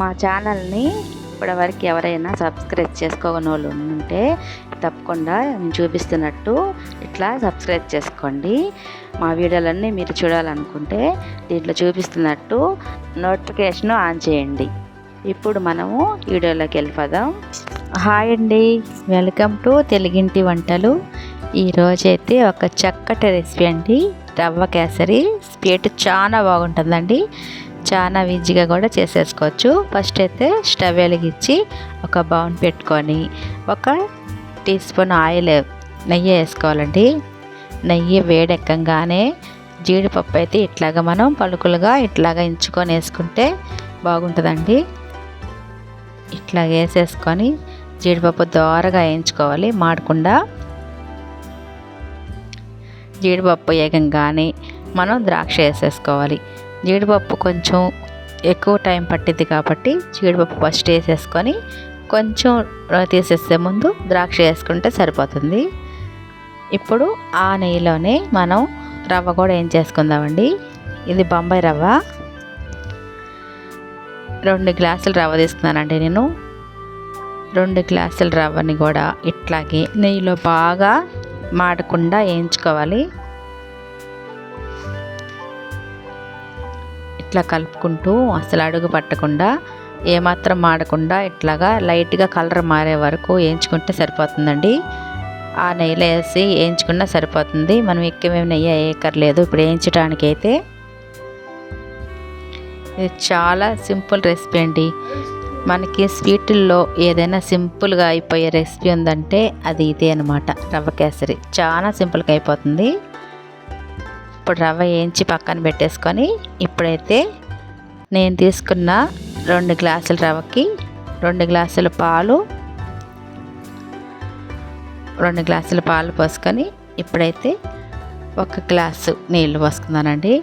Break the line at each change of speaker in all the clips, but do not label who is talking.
మా ఛానల్ని ఇప్పటివరకు ఎవరైనా సబ్స్క్రైబ్ చేసుకోని వాళ్ళు ఉంటే తప్పకుండా నేను చూపిస్తున్నట్టు ఇట్లా సబ్స్క్రైబ్ చేసుకోండి. మా వీడియోలన్నీ మీరు చూడాలనుకుంటే దీంట్లో చూపిస్తున్నట్టు నోటిఫికేషన్ ఆన్ చేయండి. ఇప్పుడు మనము వీడియోలోకి వెళ్ళిపోదాం. హాయ్ అండి, వెల్కమ్ టు తెలుగింటి వంటలు. ఈరోజైతే ఒక చక్కటి రెసిపీ అండి, రవ్వ కేసరి. స్వీట్ చాలా బాగుంటుందండి, చాలా ఈజీగా కూడా చేసేసుకోవచ్చు. ఫస్ట్ అయితే స్టవ్ వెలిగించి ఒక బౌల్ పెట్టుకొని ఒక టీ స్పూన్ నెయ్యి వేసుకోవాలండి. నెయ్యి వేడెక్కగానే జీడిపప్పు అయితే ఇట్లాగా మనం పలుకులుగా ఇట్లాగా ఎంచుకొని వేసుకుంటే బాగుంటుందండి. ఇట్లా వేసేసుకొని జీడిపప్పు దోరగా వేయించుకోవాలి, మాడకుండా. జీడిపప్పు వేగంగానే మనం ద్రాక్ష వేసేసుకోవాలి. జీడిపప్పు కొంచెం ఎక్కువ టైం పట్టిద్ది కాబట్టి జీడిపప్పు ఫస్ట్ వేసేసుకొని కొంచెం తీసేసే ముందు ద్రాక్ష వేసుకుంటే సరిపోతుంది. ఇప్పుడు ఆ నెయ్యిలోనే మనం రవ్వ కూడా ఏం చేసుకుందామండి. ఇది బొంబాయి రవ్వ, 2 గ్లాసులు రవ్వ తీసుకున్నానండి నేను. 2 గ్లాసుల రవ్వని కూడా ఇట్లాగే నెయ్యిలో బాగా మాడకుండా వేయించుకోవాలి. ఇట్లా కలుపుకుంటూ అసలు అడుగు పట్టకుండా, ఏమాత్రం మాడకుండా ఇట్లాగా లైట్గా కలర్ మారే వరకు వేయించుకుంటే సరిపోతుందండి. ఆ నెయ్యిలో వేసి వేయించుకున్నా సరిపోతుంది, మనం ఎక్కువేమి నెయ్యి వేయక్కర్లేదు ఇప్పుడు వేయించడానికి అయితే. ఇది చాలా సింపుల్ రెసిపీ అండి. మనకి స్వీటుల్లో ఏదైనా సింపుల్గా అయిపోయే రెసిపీ ఉందంటే అది ఇదే అనమాట, రవ్వ కేసరి. చాలా సింపుల్గా అయిపోతుంది. ఇప్పుడు రవ్వ వేయించి పక్కన పెట్టేసుకొని, ఇప్పుడైతే నేను తీసుకున్న 2 గ్లాసుల రవ్వకి 2 గ్లాసుల పాలు, 2 గ్లాసుల పాలు పోసుకొని ఇప్పుడైతే 1 గ్లాసు నీళ్ళు పోసుకున్నానండి.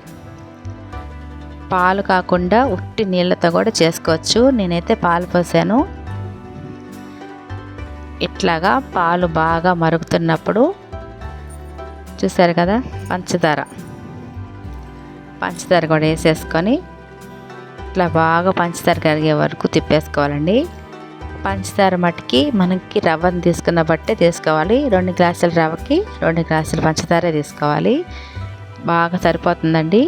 పాలు కాకుండా ఉట్టి నీళ్ళతో కూడా చేసుకోవచ్చు. నేనైతే పాలు పోసాను. ఇట్లాగా పాలు బాగా మరుగుతున్నప్పుడు చూసారు కదా, పంచదార కూడా వేసేసుకొని ఇట్లా బాగా పంచదార కరిగే వరకు తిప్పేసుకోవాలండి. పంచదార మట్టికి మనకి రవ్వను తీసుకున్న బట్టే తీసుకోవాలి. 2 గ్లాసుల రవ్వకి 2 గ్లాసుల పంచదారే తీసుకోవాలి, బాగా సరిపోతుందండి.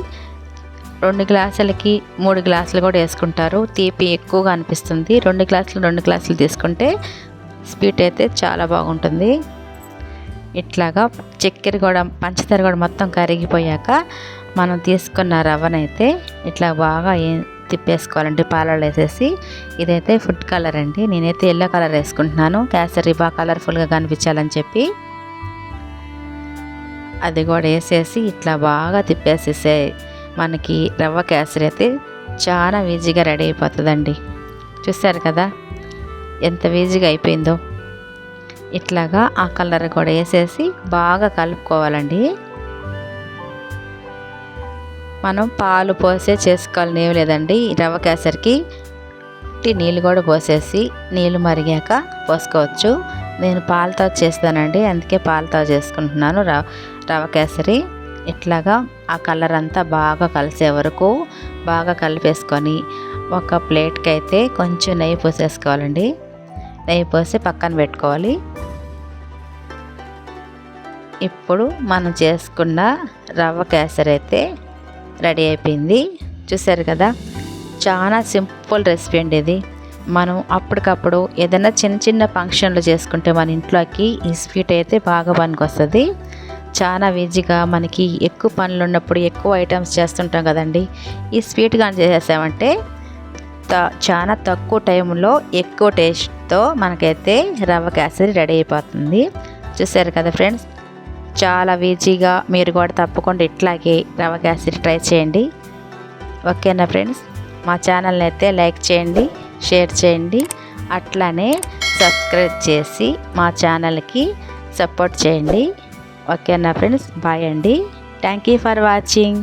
2 గ్లాసులకి 3 గ్లాసులు కూడా వేసుకుంటారు, తీపి ఎక్కువగా అనిపిస్తుంది. 2 గ్లాసులు తీసుకుంటే స్వీట్ అయితే చాలా బాగుంటుంది. ఇట్లాగా చక్కెర కూడా పంచదార కూడా మొత్తం కరిగిపోయాక మనం తీసుకున్న రవ్వనైతే ఇట్లా బాగా తిప్పేసుకోవాలండి పాలలో వేసేసి. ఇదైతే ఫుడ్ కలర్ అండి, నేనైతే ఎల్లో కలర్ వేసుకుంటున్నాను, కేసరి బాగా కలర్ఫుల్గా కనిపించాలని చెప్పి. అది కూడా వేసేసి ఇట్లా బాగా తిప్పేసేసే మనకి రవ్వ కేసరి అయితే చాలా ఈజీగా రెడీ అయిపోతుందండి. చూసారు కదా ఎంత ఈజీగా అయిపోయిందో. ఇట్లాగా ఆ కలర్ కూడా వేసేసి బాగా కలుపుకోవాలండి. మనం పాలు పోసే చేసుకోవాలని ఏమి లేదండి. రవ్వ కేసరికి నీళ్ళు కూడా పోసేసి నీళ్ళు మరిగాక పోసుకోవచ్చు. నేను పాలతో చేస్తానండి, అందుకే పాలతో చేసుకుంటున్నాను రవ్వ కేసరి. ఇట్లాగా ఆ కలర్ అంతా బాగా కలిసే వరకు బాగా కలిపేసుకొని ఒక ప్లేట్కి అయితే కొంచెం నెయ్యి పోసేసుకోవాలండి. నెయ్యి పోసి పక్కన పెట్టుకోవాలి. ఇప్పుడు మనం చేసుకున్న రవ్వ కేసరి అయితే రెడీ అయిపోయింది. చూసారు కదా, చాలా సింపుల్ రెసిపీ అండి ఇది. మనం అప్పటికప్పుడు ఏదైనా చిన్న చిన్న ఫంక్షన్లు చేసుకుంటే మన ఇంట్లోకి ఈ స్వీట్ అయితే బాగా పనికొస్తుంది. చాలా ఈజీగా మనకి ఎక్కువ పనులు ఉన్నప్పుడు ఎక్కువ ఐటమ్స్ చేస్తుంటాం కదండి, ఈ స్వీట్ కానీ చేసేసామంటే చాలా తక్కువ టైంలో ఎక్కువ టేస్ట్తో మనకైతే రవ్వ కేసరి రెడీ అయిపోతుంది. చూసారు కదా ఫ్రెండ్స్, చాలా ఈజీగా మీరు కూడా తప్పకుండా ఇట్లాగే రవ్వ కేసరి ట్రై చేయండి. ఓకేనా ఫ్రెండ్స్, మా ఛానల్ని అయితే లైక్ చేయండి, షేర్ చేయండి, అట్లానే సబ్స్క్రైబ్ చేసి మా ఛానల్కి సపోర్ట్ చేయండి. ఓకేనా ఫ్రెండ్స్, బాయ్ అండి. Thank you for watching.